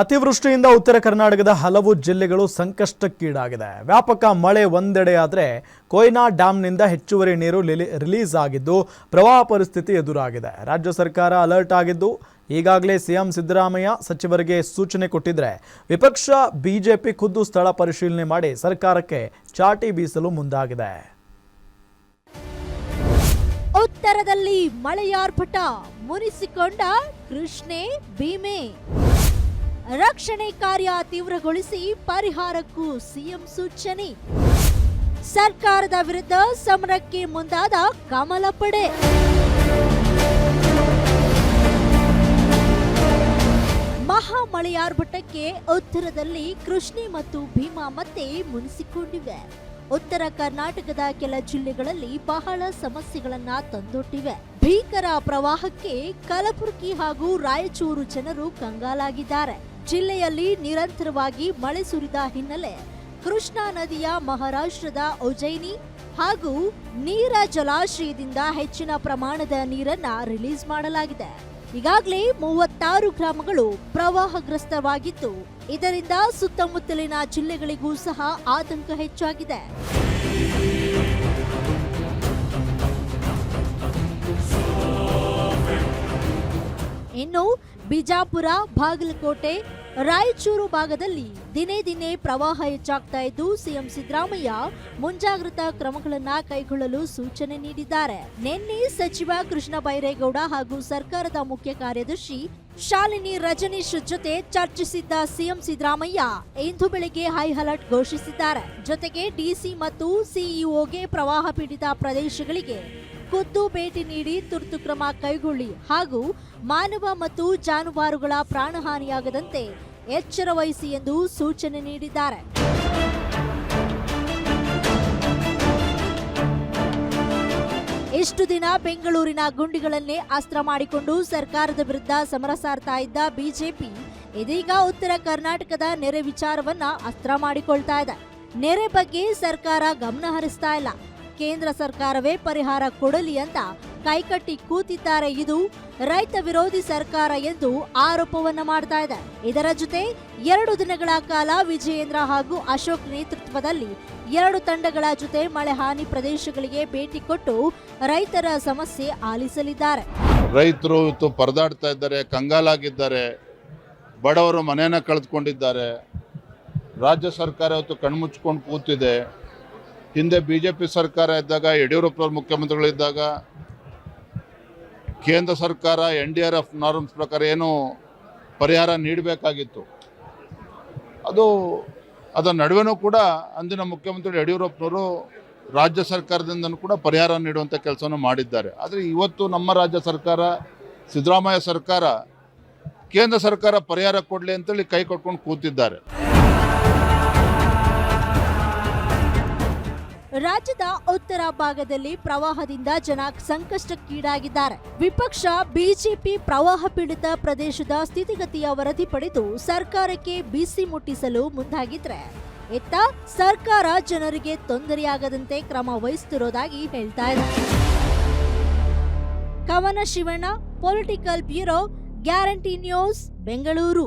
ಅತಿವೃಷ್ಟಿಯಿಂದ ಉತ್ತರ ಕರ್ನಾಟಕದ ಹಲವು ಜಿಲ್ಲೆಗಳು ಸಂಕಷ್ಟಕ್ಕೀಡಾಗಿದೆ. ವ್ಯಾಪಕ ಮಳೆ ಒಂದೆಡೆಯಾದರೆ ಕೊಯ್ನಾ ಡ್ಯಾಂನಿಂದ ಹೆಚ್ಚುವರಿ ನೀರು ರಿಲೀಸ್ ಆಗಿದ್ದು ಪ್ರವಾಹ ಪರಿಸ್ಥಿತಿ ಎದುರಾಗಿದೆ. ರಾಜ್ಯ ಸರ್ಕಾರ ಅಲರ್ಟ್ ಆಗಿದ್ದು ಈಗಾಗಲೇ ಸಿಎಂ ಸಿದ್ದರಾಮಯ್ಯ ಸಚಿವರಿಗೆ ಸೂಚನೆ ಕೊಟ್ಟಿದ್ರೆ ವಿಪಕ್ಷ ಬಿಜೆಪಿ ಖುದ್ದು ಸ್ಥಳ ಪರಿಶೀಲನೆ ಮಾಡಿ ಸರ್ಕಾರಕ್ಕೆ ಚಾಟಿ ಬೀಸಲು ಮುಂದಾಗಿದೆ. ಉತ್ತರದಲ್ಲಿ ಮಳೆಯಾರ್ಭಟ ಮುನಿಸಿಕೊಂಡ ಕೃಷ್ಣೆ ಭೀಮೆ. ರಕ್ಷಣೆ ಕಾರ್ಯ ತೀವ್ರಗೊಳಿಸಿ ಪರಿಹಾರಕ್ಕೂ ಸಿಎಂ ಸೂಚನೆ. ಸರ್ಕಾರದ ವಿರುದ್ಧ ಸಮರಕ್ಕೆ ಮುಂದಾದ ಕಮಲ ಪಡೆ. ಮಹಾ ಮಳೆಯಾರ್ಭಟಕ್ಕೆ ಉತ್ತರದಲ್ಲಿ ಕೃಷ್ಣೆ ಮತ್ತು ಭೀಮಾ ಮತ್ತೆ ಮುನಿಸಿಕೊಂಡಿವೆ. ಉತ್ತರ ಕರ್ನಾಟಕದ ಕೆಲ ಜಿಲ್ಲೆಗಳಲ್ಲಿ ಬಹಳ ಸಮಸ್ಯೆಗಳನ್ನ ತಂದೊಡ್ಡಿವೆ. ಭೀಕರ ಪ್ರವಾಹಕ್ಕೆ ಕಲಬುರಗಿ ಹಾಗೂ ರಾಯಚೂರು ಜನರು ಕಂಗಾಲಾಗಿದ್ದಾರೆ. ಜಿಲ್ಲೆಯಲ್ಲಿ ನಿರಂತರವಾಗಿ ಮಳೆ ಸುರಿದ ಹಿನ್ನೆಲೆ ಕೃಷ್ಣಾ ನದಿಯ ಮಹಾರಾಷ್ಟ್ರದ ಉಜ್ಜಯಿನಿ ಹಾಗೂ ನೀರ ಜಲಾಶಯದಿಂದ ಹೆಚ್ಚಿನ ಪ್ರಮಾಣದ ನೀರನ್ನ ರಿಲೀಸ್ ಮಾಡಲಾಗಿದೆ. ಈಗಾಗಲೇ 36 ಗ್ರಾಮಗಳು ಪ್ರವಾಹಗ್ರಸ್ತವಾಗಿದ್ದು ಇದರಿಂದ ಸುತ್ತಮುತ್ತಲಿನ ಜಿಲ್ಲೆಗಳಿಗೂ ಸಹ ಆತಂಕ ಹೆಚ್ಚಾಗಿದೆ. ಇನ್ನು ಬಿಜಾಪುರ, ಬಾಗಲಕೋಟೆ, ರಾಯಚೂರು ಭಾಗದಲ್ಲಿ ದಿನೇ ದಿನೇ ಪ್ರವಾಹ ಹೆಚ್ಚಾಗ್ತಾ ಇದ್ದು ಸಿಎಂ ಸಿದ್ದರಾಮಯ್ಯ ಮುಂಜಾಗ್ರತಾ ಕ್ರಮಗಳನ್ನ ಕೈಗೊಳ್ಳಲು ಸೂಚನೆ ನೀಡಿದ್ದಾರೆ. ನಿನ್ನೆ ಸಚಿವ ಕೃಷ್ಣ ಬೈರೇಗೌಡ ಹಾಗೂ ಸರ್ಕಾರದ ಮುಖ್ಯ ಕಾರ್ಯದರ್ಶಿ ಶಾಲಿನಿ ರಜನೀಶ್ ಜೊತೆ ಚರ್ಚಿಸಿದ್ದ ಸಿಎಂ ಸಿದ್ದರಾಮಯ್ಯ ಇಂದು ಬೆಳಗ್ಗೆ ಹೈ ಅಲರ್ಟ್ ಘೋಷಿಸಿದ್ದಾರೆ. ಜೊತೆಗೆ ಡಿಸಿ ಮತ್ತು ಸಿಇಒಗೆ ಪ್ರವಾಹ ಪೀಡಿತ ಪ್ರದೇಶಗಳಿಗೆ ಖುದ್ದು ಭೇಟಿ ನೀಡಿ ತುರ್ತು ಕ್ರಮ ಕೈಗೊಳ್ಳಿ ಹಾಗೂ ಮಾನವ ಮತ್ತು ಜಾನುವಾರುಗಳ ಪ್ರಾಣಹಾನಿಯಾಗದಂತೆ ಎಚ್ಚರ ವಹಿಸಿ ಎಂದು ಸೂಚನೆ ನೀಡಿದ್ದಾರೆ. ಇಷ್ಟು ದಿನ ಬೆಂಗಳೂರಿನ ಗುಂಡಿಗಳನ್ನೇ ಅಸ್ತ್ರ ಮಾಡಿಕೊಂಡು ಸರ್ಕಾರದ ವಿರುದ್ಧ ಸಮರ ಸಾರ್ತಾ ಇದ್ದ ಬಿಜೆಪಿ ಇದೀಗ ಉತ್ತರ ಕರ್ನಾಟಕದ ನೆರೆ ವಿಚಾರವನ್ನ ಅಸ್ತ್ರ ಮಾಡಿಕೊಳ್ತಾ ಇದೆ. ನೆರೆ ಬಗ್ಗೆ ಸರ್ಕಾರ ಗಮನ ಹರಿಸ್ತಾ ಇಲ್ಲ. ಕೇಂದ್ರ ಸರ್ಕಾರವೇ ಪರಿಹಾರ ಕೊಡಲಿ ಅಂತ ಕೈಕಟ್ಟಿ ಕೂತಿದ್ದಾರೆ. ಇದು ರೈತ ವಿರೋಧಿ ಸರ್ಕಾರ ಎಂದು ಆರೋಪವನ್ನ ಮಾಡ್ತಾ ಇದೆ. ಇದರ ಜೊತೆ 2 ದಿನಗಳ ಕಾಲ ವಿಜಯೇಂದ್ರ ಹಾಗೂ ಅಶೋಕ್ ನೇತೃತ್ವದಲ್ಲಿ 2 ತಂಡಗಳ ಜೊತೆ ಮಳೆ ಹಾನಿ ಪ್ರದೇಶಗಳಿಗೆ ಭೇಟಿ ಕೊಟ್ಟು ರೈತರ ಸಮಸ್ಯೆ ಆಲಿಸಲಿದ್ದಾರೆ. ರೈತರು ಇವತ್ತು ಪರದಾಡ್ತಾ ಇದ್ದಾರೆ, ಕಂಗಾಲಾಗಿದ್ದಾರೆ, ಬಡವರು ಮನೆಯನ್ನ ಕಳೆದುಕೊಂಡಿದ್ದಾರೆ. ರಾಜ್ಯ ಸರ್ಕಾರ ಇವತ್ತು ಕಣ್ಮುಚ್ಕೊಂಡು ಕೂತಿದೆ. ಹಿಂದೆ ಬಿಜೆಪಿ ಸರ್ಕಾರ ಇದ್ದಾಗ, ಯಡಿಯೂರಪ್ಪನವರು ಮುಖ್ಯಮಂತ್ರಿಗಳಿದ್ದಾಗ ಕೇಂದ್ರ ಸರ್ಕಾರ NDRF ನಾರ್ಮ್ಸ್ ಪ್ರಕಾರ ಏನು ಪರಿಹಾರ ನೀಡಬೇಕಾಗಿತ್ತು ಅದರ ನಡುವೆನೂ ಕೂಡ ಅಂದಿನ ಮುಖ್ಯಮಂತ್ರಿ ಯಡಿಯೂರಪ್ಪನವರು ರಾಜ್ಯ ಸರ್ಕಾರದಿಂದನೂ ಕೂಡ ಪರಿಹಾರ ನೀಡುವಂಥ ಕೆಲಸವನ್ನು ಮಾಡಿದ್ದಾರೆ. ಆದರೆ ಇವತ್ತು ನಮ್ಮ ರಾಜ್ಯ ಸರ್ಕಾರ, ಸಿದ್ದರಾಮಯ್ಯ ಸರ್ಕಾರ, ಕೇಂದ್ರ ಸರ್ಕಾರ ಪರಿಹಾರ ಕೊಡಲಿ ಅಂತೇಳಿ ಕೈ ಕೊಟ್ಕೊಂಡು ಕೂತಿದ್ದಾರೆ. ರಾಜ್ಯದ ಉತ್ತರ ಭಾಗದಲ್ಲಿ ಪ್ರವಾಹದಿಂದ ಜನ ಸಂಕಷ್ಟಕ್ಕೀಡಾಗಿದ್ದಾರೆ. ವಿಪಕ್ಷ ಬಿಜೆಪಿ ಪ್ರವಾಹ ಪೀಡಿತ ಪ್ರದೇಶದ ಸ್ಥಿತಿಗತಿಯ ವರದಿ ಪಡೆದು ಸರ್ಕಾರಕ್ಕೆ ಬಿಸಿ ಮುಟ್ಟಿಸಲು ಮುಂದಾಗಿದ್ರೆ ಇತ್ತ ಸರ್ಕಾರ ಜನರಿಗೆ ತೊಂದರೆಯಾಗದಂತೆ ಕ್ರಮ ವಹಿಸುತ್ತಿರೋದಾಗಿ ಹೇಳ್ತಾ ಇದೆ. ಕವನ Shivanna, political bureau, guarantee news, Bengaluru.